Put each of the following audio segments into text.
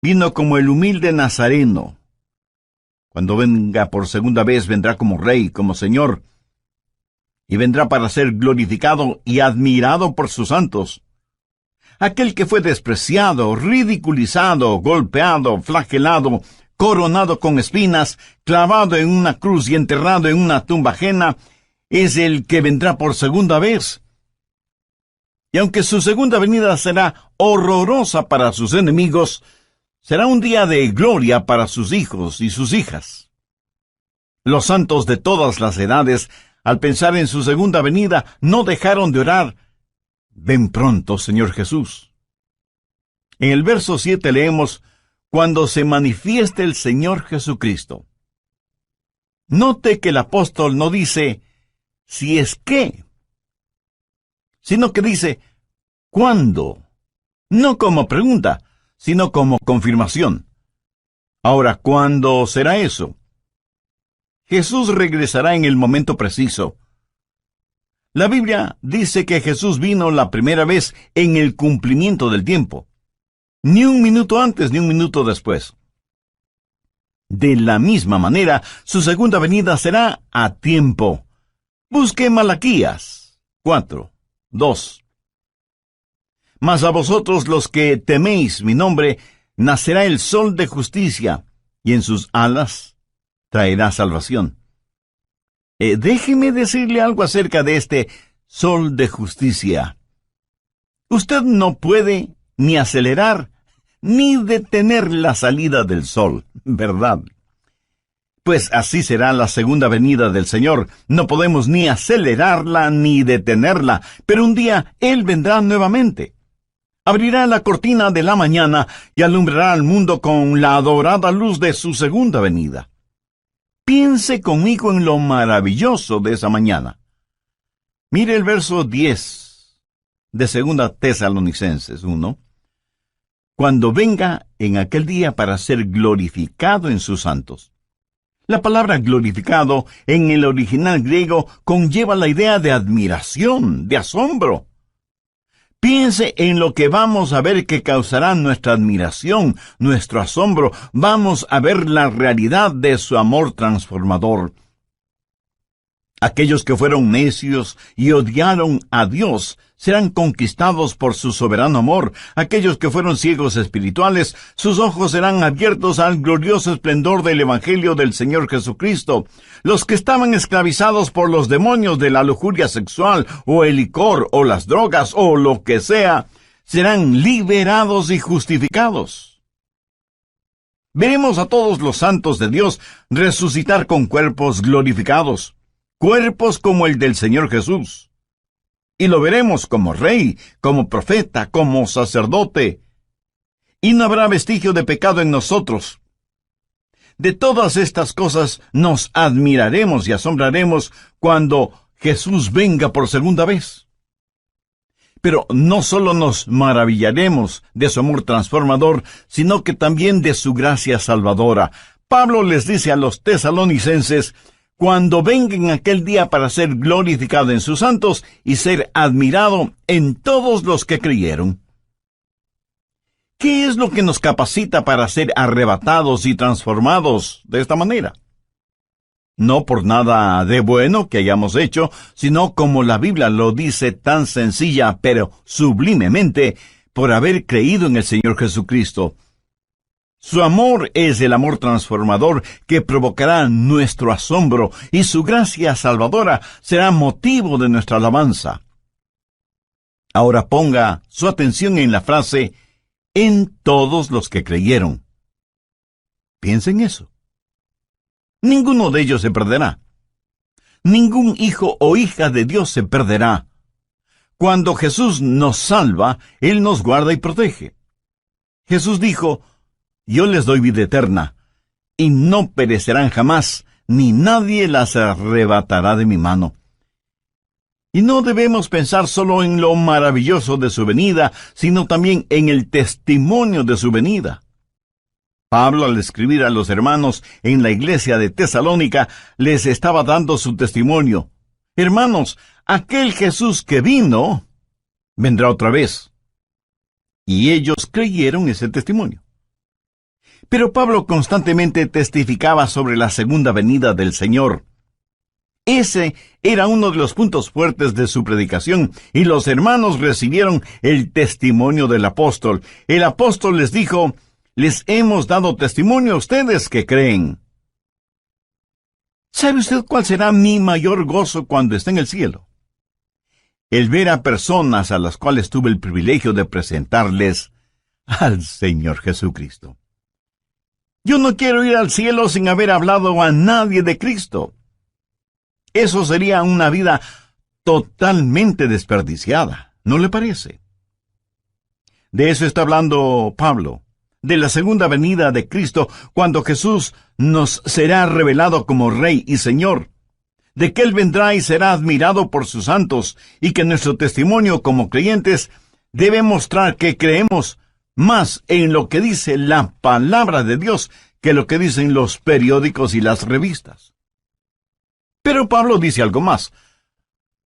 Vino como el humilde Nazareno. Cuando venga por segunda vez, vendrá como Rey, como Señor, y vendrá para ser glorificado y admirado por sus santos. Aquel que fue despreciado, ridiculizado, golpeado, flagelado, coronado con espinas, clavado en una cruz y enterrado en una tumba ajena, es el que vendrá por segunda vez. Y aunque su segunda venida será horrorosa para sus enemigos, será un día de gloria para sus hijos y sus hijas. Los santos de todas las edades, al pensar en su segunda venida, no dejaron de orar: «Ven pronto, Señor Jesús». En el verso 7 leemos: «Cuando se manifieste el Señor Jesucristo». Note que el apóstol no dice «si es que», sino que dice «cuándo», no como pregunta, sino como confirmación. Ahora, ¿cuándo será eso? Jesús regresará en el momento preciso. La Biblia dice que Jesús vino la primera vez en el cumplimiento del tiempo. Ni un minuto antes ni un minuto después. De la misma manera, su segunda venida será a tiempo. Busque Malaquías 4:2. Mas a vosotros los que teméis mi nombre, nacerá el sol de justicia, y en sus alas traerá salvación. Déjeme decirle algo acerca de este sol de justicia. Usted no puede ni acelerar ni detener la salida del sol, ¿verdad? Pues así será la segunda venida del Señor. No podemos ni acelerarla ni detenerla, pero un día Él vendrá nuevamente. Abrirá la cortina de la mañana y alumbrará al mundo con la adorada luz de su segunda venida. Piense conmigo en lo maravilloso de esa mañana. Mire el verso 10 de 2 Tesalonicenses 1. Cuando venga en aquel día para ser glorificado en sus santos. La palabra glorificado en el original griego conlleva la idea de admiración, de asombro. Piense en lo que vamos a ver que causará nuestra admiración, nuestro asombro. Vamos a ver la realidad de su amor transformador. Aquellos que fueron necios y odiaron a Dios serán conquistados por su soberano amor. Aquellos que fueron ciegos espirituales, sus ojos serán abiertos al glorioso esplendor del Evangelio del Señor Jesucristo. Los que estaban esclavizados por los demonios de la lujuria sexual, o el licor, o las drogas, o lo que sea, serán liberados y justificados. Veremos a todos los santos de Dios resucitar con cuerpos glorificados, cuerpos como el del Señor Jesús. Y lo veremos como rey, como profeta, como sacerdote. Y no habrá vestigio de pecado en nosotros. De todas estas cosas nos admiraremos y asombraremos cuando Jesús venga por segunda vez. Pero no solo nos maravillaremos de su amor transformador, sino que también de su gracia salvadora. Pablo les dice a los tesalonicenses: cuando venga en aquel día para ser glorificado en sus santos y ser admirado en todos los que creyeron. ¿Qué es lo que nos capacita para ser arrebatados y transformados de esta manera? No por nada de bueno que hayamos hecho, sino como la Biblia lo dice tan sencilla pero sublimemente, por haber creído en el Señor Jesucristo. Su amor es el amor transformador que provocará nuestro asombro, y su gracia salvadora será motivo de nuestra alabanza. Ahora ponga su atención en la frase «en todos los que creyeron». Piensa en eso. Ninguno de ellos se perderá. Ningún hijo o hija de Dios se perderá. Cuando Jesús nos salva, Él nos guarda y protege. Jesús dijo: «Yo les doy vida eterna, y no perecerán jamás, ni nadie las arrebatará de mi mano». Y no debemos pensar solo en lo maravilloso de su venida, sino también en el testimonio de su venida. Pablo, al escribir a los hermanos en la iglesia de Tesalónica, les estaba dando su testimonio. Hermanos, aquel Jesús que vino, vendrá otra vez. Y ellos creyeron ese testimonio. Pero Pablo constantemente testificaba sobre la segunda venida del Señor. Ese era uno de los puntos fuertes de su predicación, y los hermanos recibieron el testimonio del apóstol. El apóstol les dijo: les hemos dado testimonio a ustedes que creen. ¿Sabe usted cuál será mi mayor gozo cuando esté en el cielo? El ver a personas a las cuales tuve el privilegio de presentarles al Señor Jesucristo. Yo no quiero ir al cielo sin haber hablado a nadie de Cristo. Eso sería una vida totalmente desperdiciada, ¿no le parece? De eso está hablando Pablo, de la segunda venida de Cristo, cuando Jesús nos será revelado como Rey y Señor, de que Él vendrá y será admirado por sus santos, y que nuestro testimonio como creyentes debe mostrar que creemos más en lo que dice la palabra de Dios que lo que dicen los periódicos y las revistas. Pero Pablo dice algo más.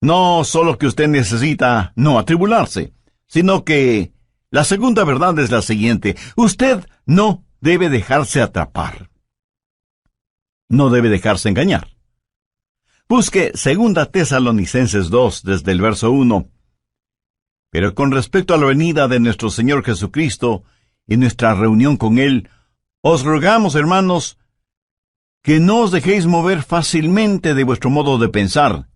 No solo que usted necesita no atribularse, sino que la segunda verdad es la siguiente: usted no debe dejarse atrapar. No debe dejarse engañar. Busque 2 Tesalonicenses 2 desde el verso 1. Pero con respecto a la venida de nuestro Señor Jesucristo y nuestra reunión con Él, os rogamos, hermanos, que no os dejéis mover fácilmente de vuestro modo de pensar,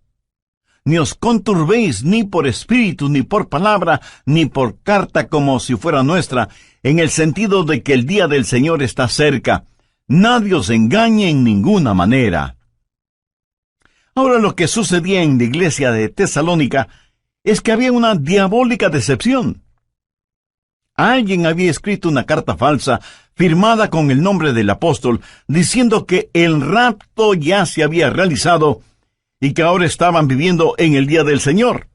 ni os conturbéis ni por espíritu, ni por palabra, ni por carta como si fuera nuestra, en el sentido de que el día del Señor está cerca. Nadie os engañe en ninguna manera. Ahora, lo que sucedía en la iglesia de Tesalónica es que había una diabólica decepción. Alguien había escrito una carta falsa, firmada con el nombre del apóstol, diciendo que el rapto ya se había realizado y que ahora estaban viviendo en el día del Señor.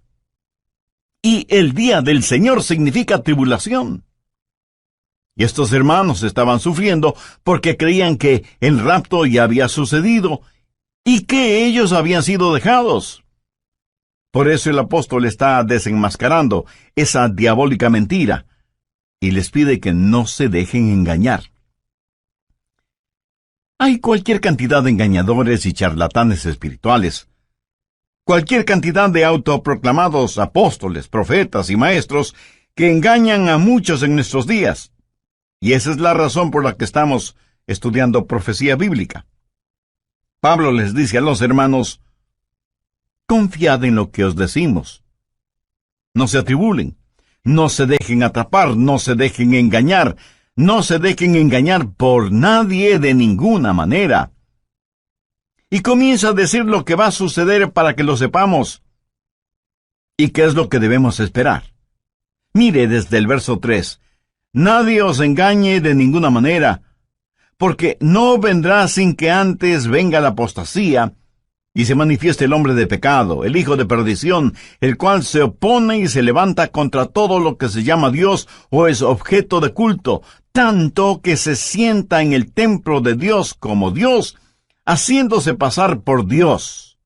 Y el día del Señor significa tribulación. Y estos hermanos estaban sufriendo porque creían que el rapto ya había sucedido y que ellos habían sido dejados. Por eso el apóstol está desenmascarando esa diabólica mentira y les pide que no se dejen engañar. Hay cualquier cantidad de engañadores y charlatanes espirituales, cualquier cantidad de autoproclamados apóstoles, profetas y maestros que engañan a muchos en nuestros días. Y esa es la razón por la que estamos estudiando profecía bíblica. Pablo les dice a los hermanos: confiad en lo que os decimos. No se atribulen, no se dejen atrapar, no se dejen engañar, no se dejen engañar por nadie de ninguna manera. Y comienza a decir lo que va a suceder para que lo sepamos. ¿Y qué es lo que debemos esperar? Mire desde el verso 3. Nadie os engañe de ninguna manera, porque no vendrá sin que antes venga la apostasía, y se manifieste el hombre de pecado, el hijo de perdición, el cual se opone y se levanta contra todo lo que se llama Dios o es objeto de culto, tanto que se sienta en el templo de Dios como Dios, haciéndose pasar por Dios.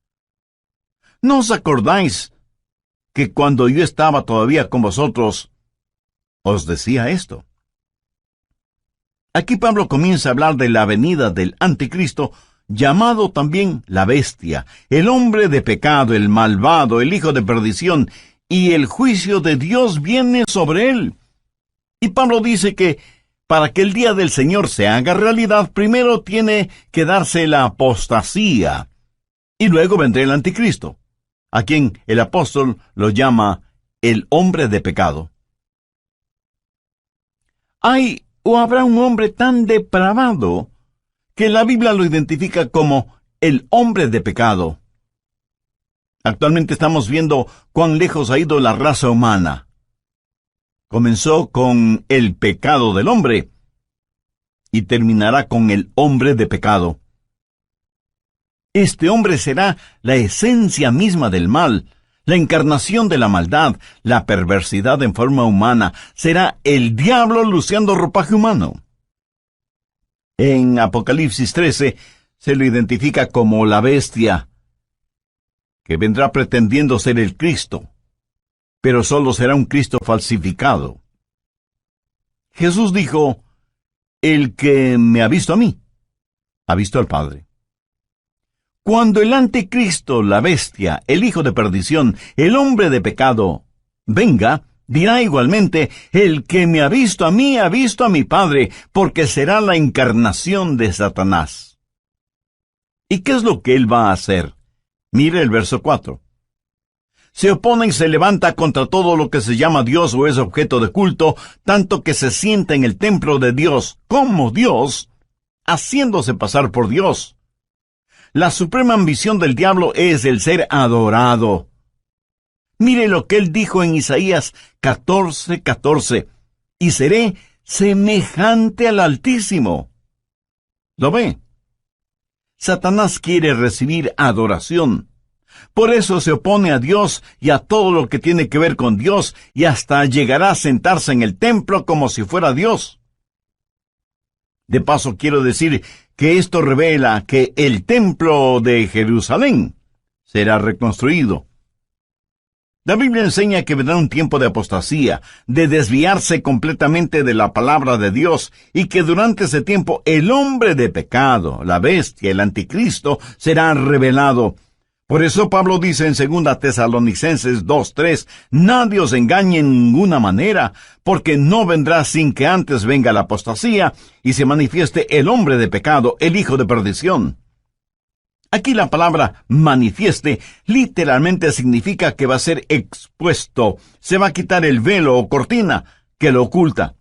¿No os acordáis que cuando yo estaba todavía con vosotros, os decía esto? Aquí Pablo comienza a hablar de la venida del anticristo, llamado también la bestia, el hombre de pecado, el malvado, el hijo de perdición, y el juicio de Dios viene sobre él. Y Pablo dice que para que el día del Señor se haga realidad, primero tiene que darse la apostasía, y luego vendrá el anticristo, a quien el apóstol lo llama el hombre de pecado. ¿Hay o habrá un hombre tan depravado que la Biblia lo identifica como el hombre de pecado? Actualmente estamos viendo cuán lejos ha ido la raza humana. Comenzó con el pecado del hombre y terminará con el hombre de pecado. Este hombre será la esencia misma del mal, la encarnación de la maldad, la perversidad en forma humana. Será el diablo luciendo ropaje humano. En Apocalipsis 13 se lo identifica como la bestia, que vendrá pretendiendo ser el Cristo, pero solo será un Cristo falsificado. Jesús dijo: el que me ha visto a mí, ha visto al Padre. Cuando el anticristo, la bestia, el hijo de perdición, el hombre de pecado, venga, dirá igualmente, el que me ha visto a mí, ha visto a mi Padre, porque será la encarnación de Satanás. ¿Y qué es lo que él va a hacer? Mire el verso 4. Se opone y se levanta contra todo lo que se llama Dios o es objeto de culto, tanto que se sienta en el templo de Dios como Dios, haciéndose pasar por Dios. La suprema ambición del diablo es el ser adorado. Mire lo que él dijo en Isaías 14:14, y seré semejante al Altísimo. ¿Lo ve? Satanás quiere recibir adoración. Por eso se opone a Dios y a todo lo que tiene que ver con Dios, y hasta llegará a sentarse en el templo como si fuera Dios. De paso, quiero decir que esto revela que el templo de Jerusalén será reconstruido. La Biblia enseña que vendrá un tiempo de apostasía, de desviarse completamente de la palabra de Dios, y que durante ese tiempo el hombre de pecado, la bestia, el anticristo, será revelado. Por eso Pablo dice en 2 Tesalonicenses 2:3, nadie os engañe en ninguna manera, porque no vendrá sin que antes venga la apostasía y se manifieste el hombre de pecado, el hijo de perdición. Aquí la palabra manifieste literalmente significa que va a ser expuesto, se va a quitar el velo o cortina que lo oculta.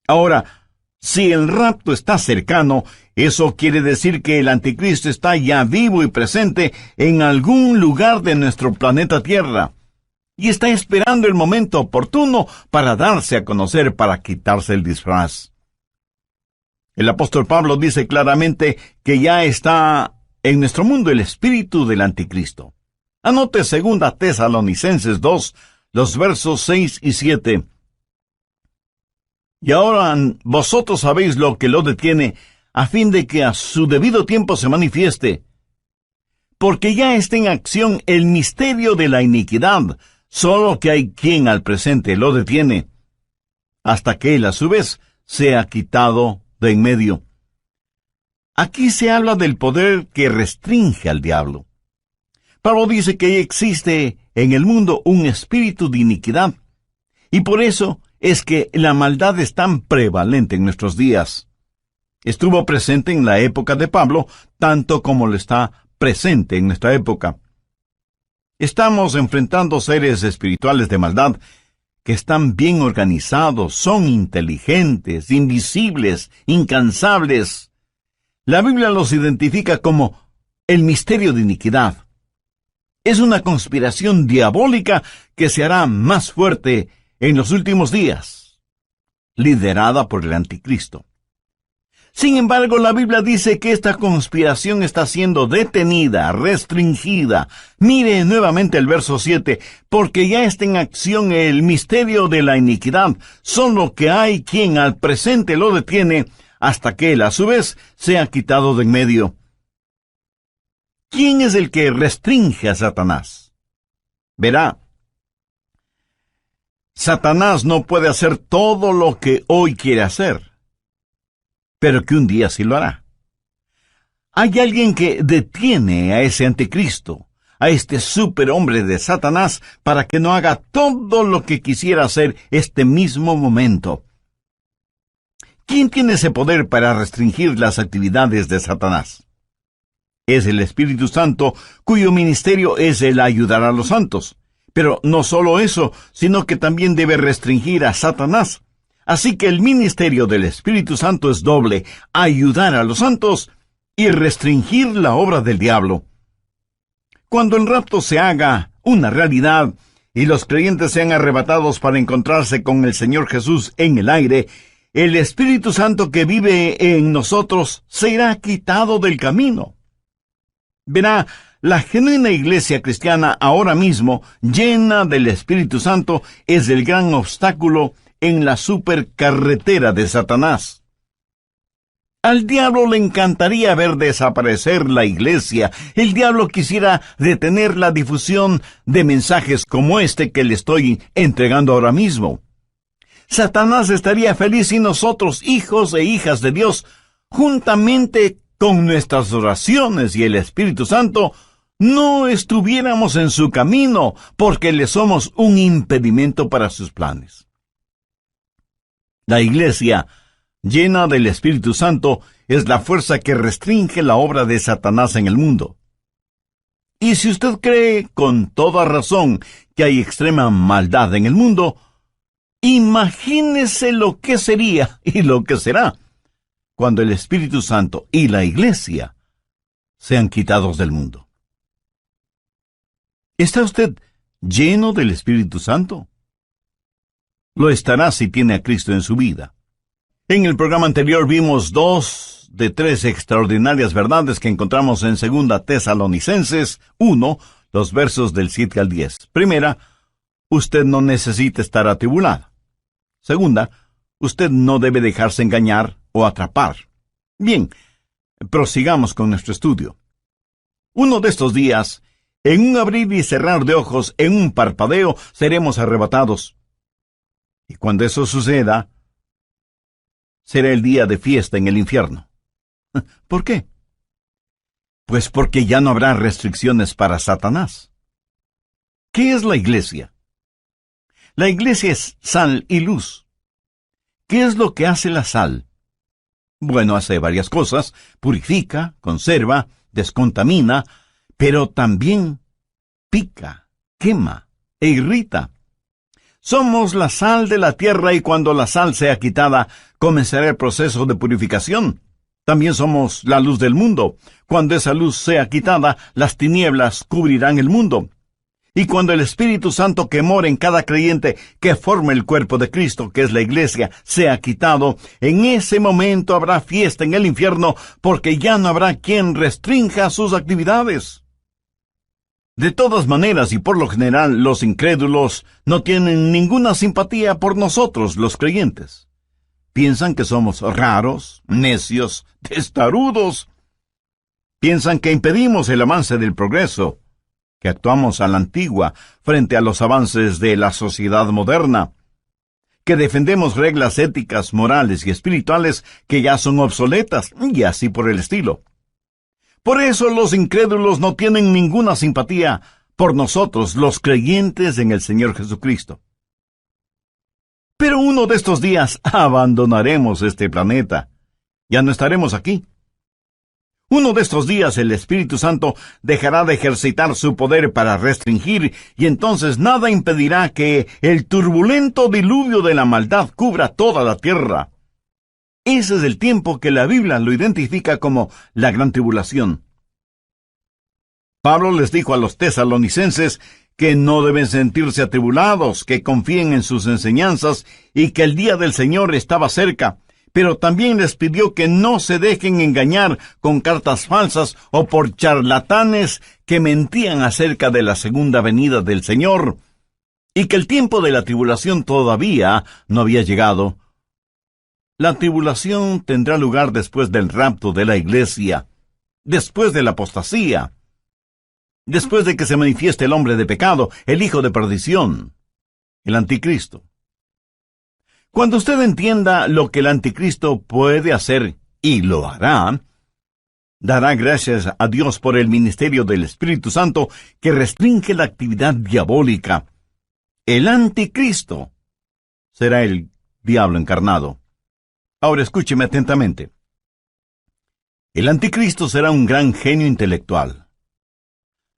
Ahora, si el rapto está cercano, eso quiere decir que el anticristo está ya vivo y presente en algún lugar de nuestro planeta Tierra, y está esperando el momento oportuno para darse a conocer, para quitarse el disfraz. El apóstol Pablo dice claramente que ya está en nuestro mundo el espíritu del anticristo. Anote 2 Tesalonicenses 2, los versos 6 y 7. Y ahora vosotros sabéis lo que lo detiene, a fin de que a su debido tiempo se manifieste. Porque ya está en acción el misterio de la iniquidad, solo que hay quien al presente lo detiene, hasta que él a su vez sea quitado de en medio. Aquí se habla del poder que restringe al diablo. Pablo dice que existe en el mundo un espíritu de iniquidad, y por eso es que la maldad es tan prevalente en nuestros días. Estuvo presente en la época de Pablo, tanto como lo está presente en nuestra época. Estamos enfrentando seres espirituales de maldad que están bien organizados, son inteligentes, invisibles, incansables. La Biblia los identifica como el misterio de iniquidad. Es una conspiración diabólica que se hará más fuerte en los últimos días, liderada por el anticristo. Sin embargo, la Biblia dice que esta conspiración está siendo detenida, restringida. Mire nuevamente el verso 7, porque ya está en acción el misterio de la iniquidad, solo que hay quien al presente lo detiene, hasta que él a su vez sea quitado de en medio. ¿Quién es el que restringe a Satanás? Verá, Satanás no puede hacer todo lo que hoy quiere hacer, pero que un día sí lo hará. Hay alguien que detiene a ese anticristo, a este superhombre de Satanás, para que no haga todo lo que quisiera hacer este mismo momento. ¿Quién tiene ese poder para restringir las actividades de Satanás? Es el Espíritu Santo, cuyo ministerio es el ayudar a los santos. Pero no solo eso, sino que también debe restringir a Satanás. Así que el ministerio del Espíritu Santo es doble: ayudar a los santos y restringir la obra del diablo. Cuando el rapto se haga una realidad y los creyentes sean arrebatados para encontrarse con el Señor Jesús en el aire, el Espíritu Santo que vive en nosotros será quitado del camino. Verá, la genuina iglesia cristiana ahora mismo, llena del Espíritu Santo, es el gran obstáculo en la supercarretera de Satanás. Al diablo le encantaría ver desaparecer la iglesia. El diablo quisiera detener la difusión de mensajes como este que le estoy entregando ahora mismo. Satanás estaría feliz si nosotros, hijos e hijas de Dios, juntamente con nuestras oraciones y el Espíritu Santo, no estuviéramos en su camino, porque le somos un impedimento para sus planes. La iglesia, llena del Espíritu Santo, es la fuerza que restringe la obra de Satanás en el mundo. Y si usted cree con toda razón que hay extrema maldad en el mundo, imagínese lo que sería y lo que será cuando el Espíritu Santo y la iglesia sean quitados del mundo. ¿Está usted lleno del Espíritu Santo? Lo estará si tiene a Cristo en su vida. En el programa anterior vimos 2 de 3 extraordinarias verdades que encontramos en 2 Tesalonicenses 1, los versos del 7 al 10. Primera, usted no necesita estar atribulado. Segunda, usted no debe dejarse engañar o atrapar. Bien, prosigamos con nuestro estudio. Uno de estos días, en un abrir y cerrar de ojos, en un parpadeo, seremos arrebatados. Y cuando eso suceda, será el día de fiesta en el infierno. ¿Por qué? Pues porque ya no habrá restricciones para Satanás. ¿Qué es la iglesia? La iglesia es sal y luz. ¿Qué es lo que hace la sal? Bueno, hace varias cosas: purifica, conserva, descontamina, pero también pica, quema e irrita. Somos la sal de la tierra y cuando la sal sea quitada, comenzará el proceso de purificación. También somos la luz del mundo. Cuando esa luz sea quitada, las tinieblas cubrirán el mundo. Y cuando el Espíritu Santo que mora en cada creyente que forma el cuerpo de Cristo, que es la iglesia, sea quitado, en ese momento habrá fiesta en el infierno, porque ya no habrá quien restrinja sus actividades. De todas maneras y por lo general, los incrédulos no tienen ninguna simpatía por nosotros, los creyentes. Piensan que somos raros, necios, testarudos. Piensan que impedimos el avance del progreso, que actuamos a la antigua frente a los avances de la sociedad moderna, que defendemos reglas éticas, morales y espirituales que ya son obsoletas, y así por el estilo. Por eso los incrédulos no tienen ninguna simpatía por nosotros, los creyentes en el Señor Jesucristo. Pero uno de estos días abandonaremos este planeta. Ya no estaremos aquí. Uno de estos días el Espíritu Santo dejará de ejercitar su poder para restringir, y entonces nada impedirá que el turbulento diluvio de la maldad cubra toda la tierra. Ese es el tiempo que la Biblia lo identifica como la gran tribulación. Pablo les dijo a los tesalonicenses que no deben sentirse atribulados, que confíen en sus enseñanzas y que el día del Señor estaba cerca, pero también les pidió que no se dejen engañar con cartas falsas o por charlatanes que mentían acerca de la segunda venida del Señor, y que el tiempo de la tribulación todavía no había llegado. La tribulación tendrá lugar después del rapto de la iglesia, después de la apostasía, después de que se manifieste el hombre de pecado, el hijo de perdición, el anticristo. Cuando usted entienda lo que el anticristo puede hacer, y lo hará, dará gracias a Dios por el ministerio del Espíritu Santo que restringe la actividad diabólica. El anticristo será el diablo encarnado. Ahora escúcheme atentamente. El anticristo será un gran genio intelectual.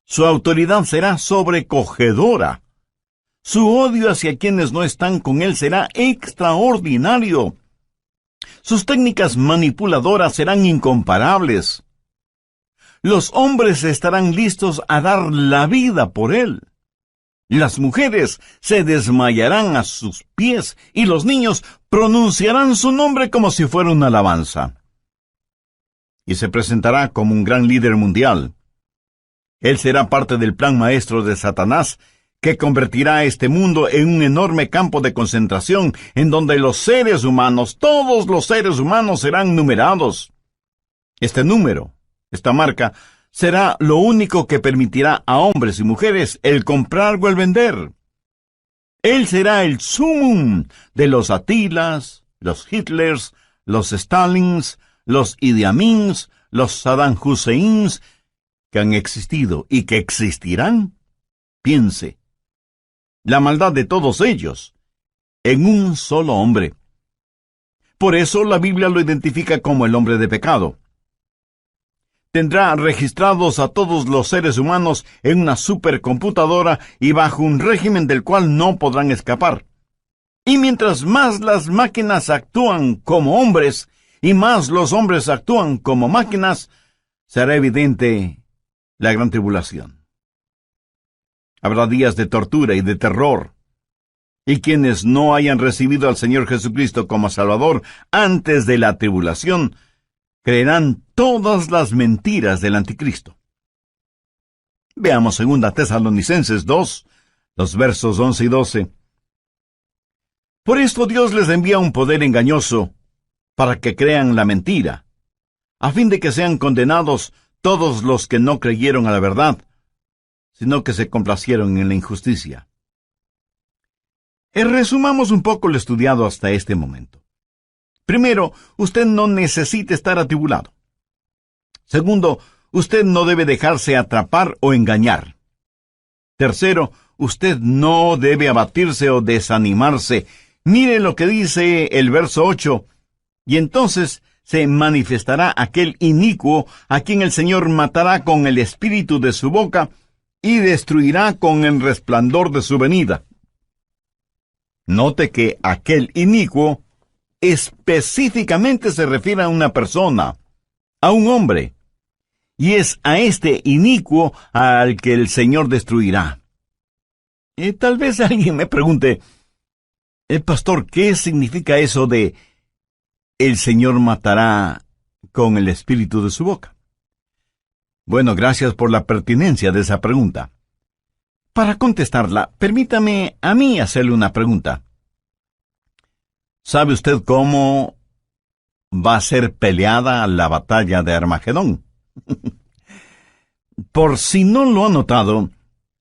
Su autoridad será sobrecogedora. Su odio hacia quienes no están con él será extraordinario. Sus técnicas manipuladoras serán incomparables. Los hombres estarán listos a dar la vida por él. Las mujeres se desmayarán a sus pies y los niños pronunciarán su nombre como si fuera una alabanza. Y se presentará como un gran líder mundial. Él será parte del plan maestro de Satanás, que convertirá a este mundo en un enorme campo de concentración en donde los seres humanos, todos los seres humanos serán numerados. Este número, esta marca, será lo único que permitirá a hombres y mujeres el comprar o el vender. Él será el sumum de los Atilas, los Hitlers, los Stalins, los Idi Amins, los Saddam Husseins que han existido y que existirán. Piense, la maldad de todos ellos en un solo hombre. Por eso la Biblia lo identifica como el hombre de pecado. Tendrá registrados a todos los seres humanos en una supercomputadora y bajo un régimen del cual no podrán escapar. Y mientras más las máquinas actúan como hombres y más los hombres actúan como máquinas, será evidente la gran tribulación. Habrá días de tortura y de terror. Y quienes no hayan recibido al Señor Jesucristo como Salvador antes de la tribulación, creerán todas las mentiras del anticristo. Veamos 2 Tesalonicenses 2, los versos 11 y 12. Por esto Dios les envía un poder engañoso, para que crean la mentira, a fin de que sean condenados todos los que no creyeron a la verdad, sino que se complacieron en la injusticia. Resumamos un poco lo estudiado hasta este momento. Primero, usted no necesita estar atribulado. Segundo, usted no debe dejarse atrapar o engañar. Tercero, usted no debe abatirse o desanimarse. Mire lo que dice el verso 8. Y entonces se manifestará aquel inicuo a quien el Señor matará con el espíritu de su boca y destruirá con el resplandor de su venida. Note que aquel inicuo específicamente se refiere a una persona, a un hombre, y es a este inicuo al que el Señor destruirá. Tal vez alguien me pregunte, pastor, ¿qué significa eso de el Señor matará con el espíritu de su boca? Bueno, gracias por la pertinencia de esa pregunta. Para contestarla, permítame a mí hacerle una pregunta. ¿Sabe usted cómo va a ser peleada la batalla de Armagedón? Por si no lo ha notado,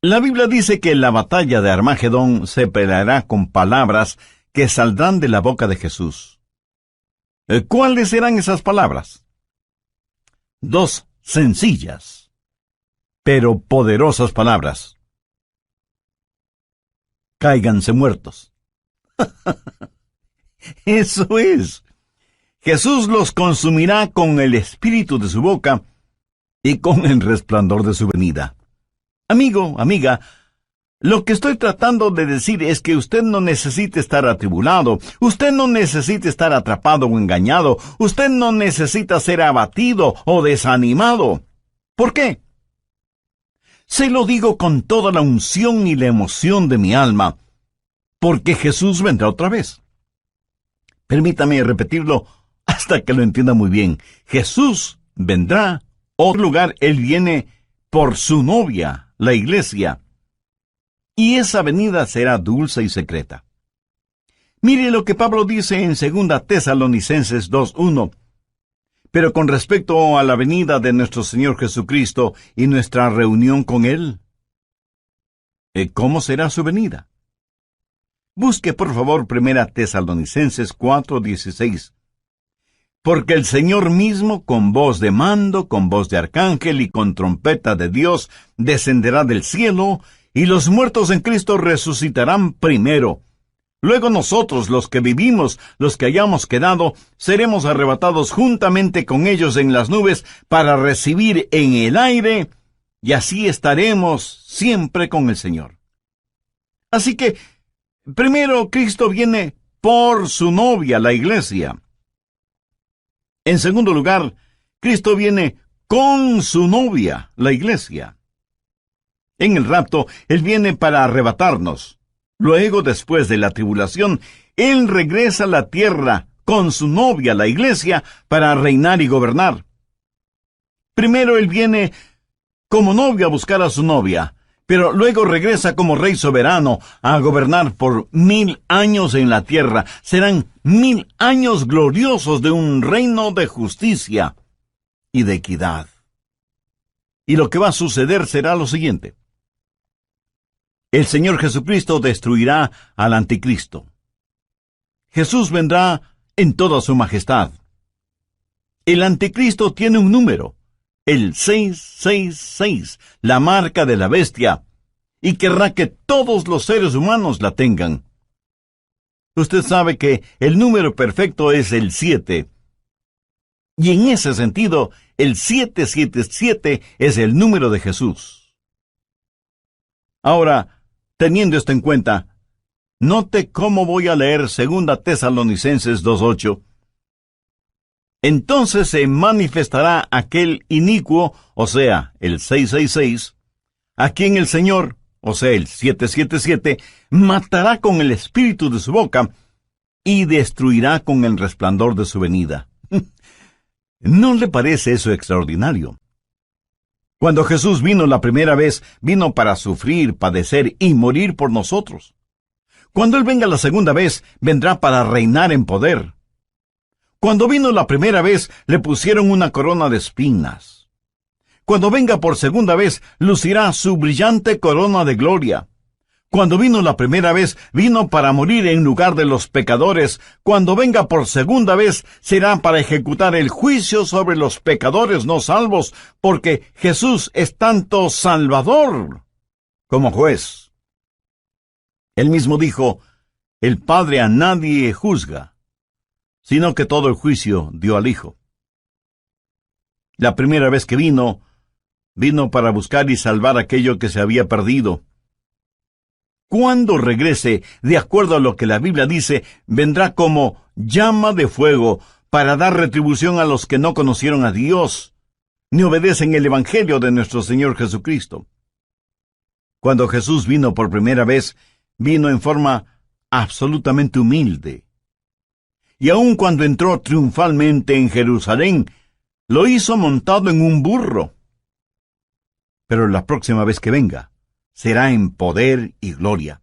la Biblia dice que la batalla de Armagedón se peleará con palabras que saldrán de la boca de Jesús. ¿Cuáles serán esas palabras? 2 sencillas, pero poderosas palabras. Cáiganse muertos. Eso es. Jesús los consumirá con el espíritu de su boca y con el resplandor de su venida. Amigo, amiga, lo que estoy tratando de decir es que usted no necesita estar atribulado, usted no necesita estar atrapado o engañado, usted no necesita ser abatido o desanimado. ¿Por qué? Se lo digo con toda la unción y la emoción de mi alma, porque Jesús vendrá otra vez. Permítame repetirlo hasta que lo entienda muy bien. Jesús vendrá a otro lugar. Él viene por su novia, la iglesia. Y esa venida será dulce y secreta. Mire lo que Pablo dice en 2 Tesalonicenses 2:1. Pero con respecto a la venida de nuestro Señor Jesucristo y nuestra reunión con Él, ¿cómo será su venida? Busque por favor 1 Tesalonicenses 4:16. Porque el Señor mismo, con voz de mando, con voz de arcángel y con trompeta de Dios, descenderá del cielo, y los muertos en Cristo resucitarán primero. Luego nosotros, los que vivimos, los que hayamos quedado, seremos arrebatados juntamente con ellos en las nubes para recibir en el aire, y así estaremos siempre con el Señor. Así que, primero Cristo viene por su novia, la iglesia. En segundo lugar, Cristo viene con su novia, la iglesia. En el rapto, Él viene para arrebatarnos. Luego, después de la tribulación, Él regresa a la tierra con su novia, la iglesia, para reinar y gobernar. Primero Él viene como novio a buscar a su novia, pero luego regresa como rey soberano a gobernar por 1000 años en la tierra. Serán 1000 años gloriosos de un reino de justicia y de equidad. Y lo que va a suceder será lo siguiente. el Señor Jesucristo destruirá al anticristo. Jesús vendrá en toda su majestad. El anticristo tiene un número, el 666, la marca de la bestia, y querrá que todos los seres humanos la tengan. Usted sabe que el número perfecto es el 7. Y en ese sentido, el 777 es el número de Jesús. Ahora, teniendo esto en cuenta, note cómo voy a leer 2 Tesalonicenses 2:8. Entonces se manifestará aquel inicuo, o sea, el 666, a quien el Señor, o sea, el 777, matará con el espíritu de su boca y destruirá con el resplandor de su venida. ¿No le parece eso extraordinario? Cuando Jesús vino la primera vez, vino para sufrir, padecer y morir por nosotros. Cuando Él venga la segunda vez, vendrá para reinar en poder. Cuando vino la primera vez, le pusieron una corona de espinas. Cuando venga por segunda vez, lucirá su brillante corona de gloria. Cuando vino la primera vez, vino para morir en lugar de los pecadores. Cuando venga por segunda vez, será para ejecutar el juicio sobre los pecadores no salvos, porque Jesús es tanto Salvador como juez. Él mismo dijo, el Padre a nadie juzga, sino que todo el juicio dio al Hijo. La primera vez que vino para buscar y salvar aquello que se había perdido. Cuando regrese, de acuerdo a lo que la Biblia dice, vendrá como llama de fuego para dar retribución a los que no conocieron a Dios, ni obedecen el Evangelio de nuestro Señor Jesucristo. Cuando Jesús vino por primera vez, vino en forma absolutamente humilde. Y aun cuando entró triunfalmente en Jerusalén, lo hizo montado en un burro. Pero la próxima vez que venga, será en poder y gloria.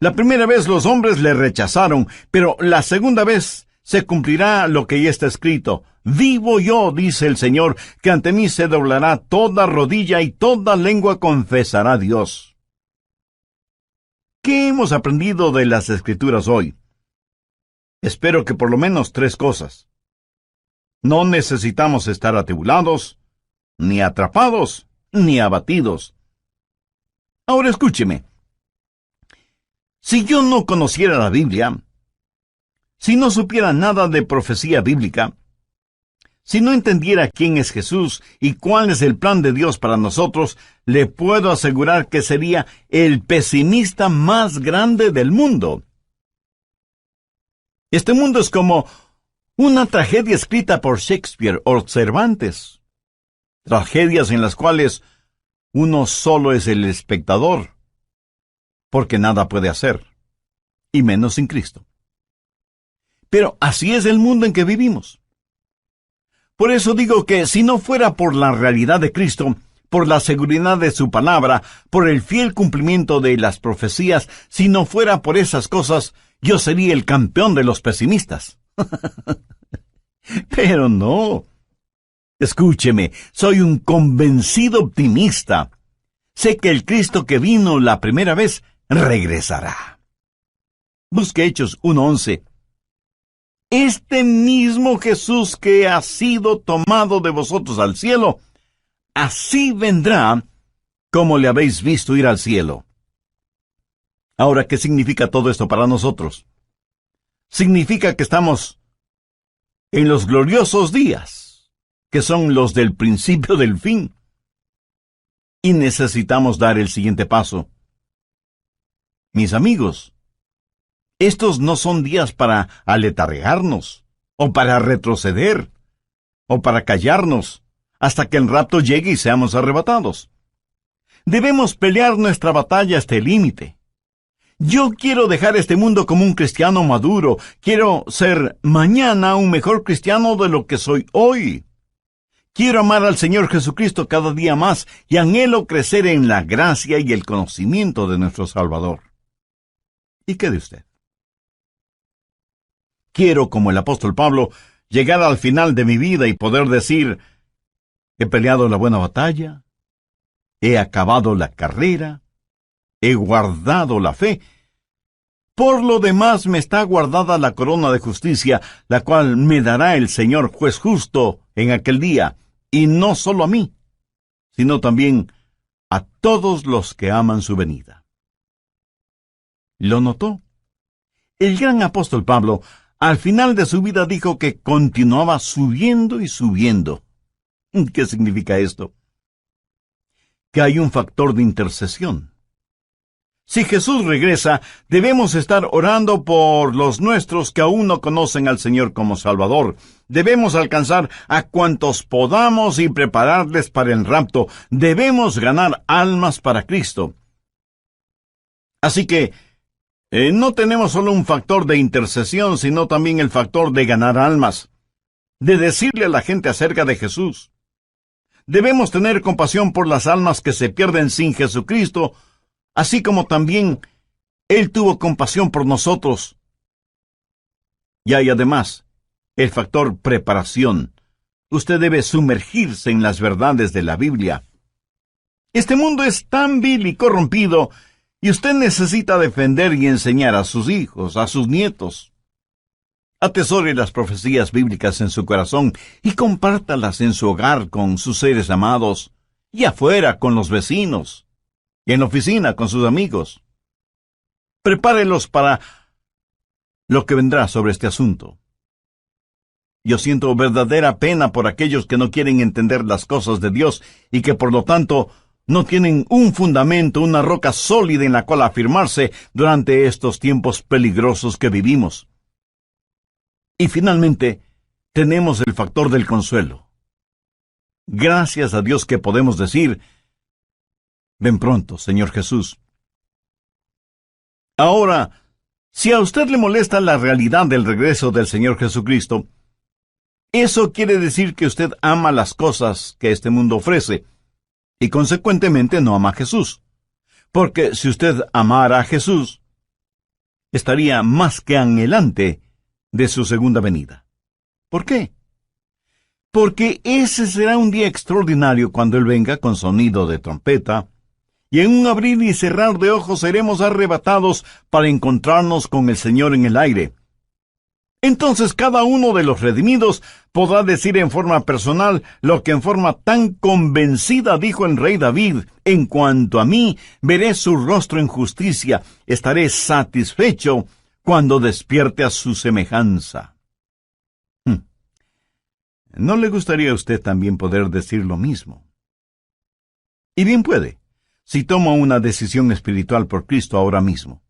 La primera vez los hombres le rechazaron, pero la segunda vez se cumplirá lo que ya está escrito. Vivo yo, dice el Señor, que ante mí se doblará toda rodilla y toda lengua confesará a Dios. ¿Qué hemos aprendido de las Escrituras hoy? Espero que por lo menos 3 cosas. No necesitamos estar atribulados, ni atrapados, ni abatidos. Ahora escúcheme. Si yo no conociera la Biblia, si no supiera nada de profecía bíblica, si no entendiera quién es Jesús y cuál es el plan de Dios para nosotros, le puedo asegurar que sería el pesimista más grande del mundo. Este mundo es como una tragedia escrita por Shakespeare o Cervantes. Tragedias en las cuales uno solo es el espectador, porque nada puede hacer, y menos sin Cristo. Pero así es el mundo en que vivimos. Por eso digo que si no fuera por la realidad de Cristo, por la seguridad de su palabra, por el fiel cumplimiento de las profecías, si no fuera por esas cosas, yo sería el campeón de los pesimistas. Pero no. Escúcheme, soy un convencido optimista. Sé que el Cristo que vino la primera vez regresará. Busque Hechos 1:11. Este mismo Jesús que ha sido tomado de vosotros al cielo, así vendrá como le habéis visto ir al cielo. Ahora, ¿qué significa todo esto para nosotros? Significa que estamos en los gloriosos días, que son los del principio del fin. Y necesitamos dar el siguiente paso. Mis amigos, estos no son días para aletargarnos, o para retroceder, o para callarnos, hasta que el rapto llegue y seamos arrebatados. Debemos pelear nuestra batalla hasta el límite. Yo quiero dejar este mundo como un cristiano maduro. Quiero ser mañana un mejor cristiano de lo que soy hoy. Quiero amar al Señor Jesucristo cada día más y anhelo crecer en la gracia y el conocimiento de nuestro Salvador. ¿Y qué de usted? Quiero, como el apóstol Pablo, llegar al final de mi vida y poder decir, he peleado la buena batalla, he acabado la carrera, he guardado la fe. Por lo demás me está guardada la corona de justicia, la cual me dará el Señor juez justo en aquel día, y no solo a mí, sino también a todos los que aman su venida. ¿Lo notó? El gran apóstol Pablo, al final de su vida, dijo que continuaba subiendo y subiendo. ¿Qué significa esto? Que hay un factor de intercesión. Si Jesús regresa, debemos estar orando por los nuestros que aún no conocen al Señor como Salvador. Debemos alcanzar a cuantos podamos y prepararles para el rapto. Debemos ganar almas para Cristo. Así que, no tenemos solo un factor de intercesión, sino también el factor de ganar almas, de decirle a la gente acerca de Jesús. Debemos tener compasión por las almas que se pierden sin Jesucristo, así como también Él tuvo compasión por nosotros. Y hay además el factor preparación. Usted debe sumergirse en las verdades de la Biblia. Este mundo es tan vil y corrompido, y usted necesita defender y enseñar a sus hijos, a sus nietos. Atesore las profecías bíblicas en su corazón y compártalas en su hogar con sus seres amados, y afuera con los vecinos, y en la oficina con sus amigos. Prepárelos para lo que vendrá sobre este asunto. Yo siento verdadera pena por aquellos que no quieren entender las cosas de Dios y que por lo tanto no tienen un fundamento, una roca sólida en la cual afirmarse durante estos tiempos peligrosos que vivimos. Y finalmente, tenemos el factor del consuelo. Gracias a Dios que podemos decir, ven pronto, Señor Jesús. Ahora, si a usted le molesta la realidad del regreso del Señor Jesucristo, eso quiere decir que usted ama las cosas que este mundo ofrece, y consecuentemente no ama a Jesús. Porque si usted amara a Jesús, estaría más que anhelante de su segunda venida. ¿Por qué? Porque ese será un día extraordinario cuando Él venga con sonido de trompeta, y en un abrir y cerrar de ojos seremos arrebatados para encontrarnos con el Señor en el aire. Entonces cada uno de los redimidos podrá decir en forma personal lo que en forma tan convencida dijo el rey David: en cuanto a mí, veré su rostro en justicia, estaré satisfecho cuando despierte a su semejanza. ¿No le gustaría a usted también poder decir lo mismo? Y bien puede, si toma una decisión espiritual por Cristo ahora mismo.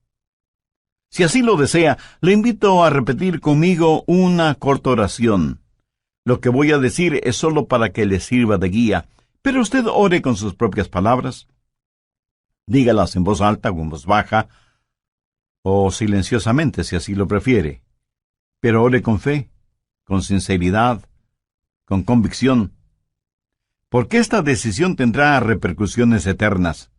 Si así lo desea, le invito a repetir conmigo una corta oración. Lo que voy a decir es solo para que le sirva de guía, pero usted ore con sus propias palabras. Dígalas en voz alta o en voz baja, o silenciosamente si así lo prefiere. Pero ore con fe, con sinceridad, con convicción, porque esta decisión tendrá repercusiones eternas.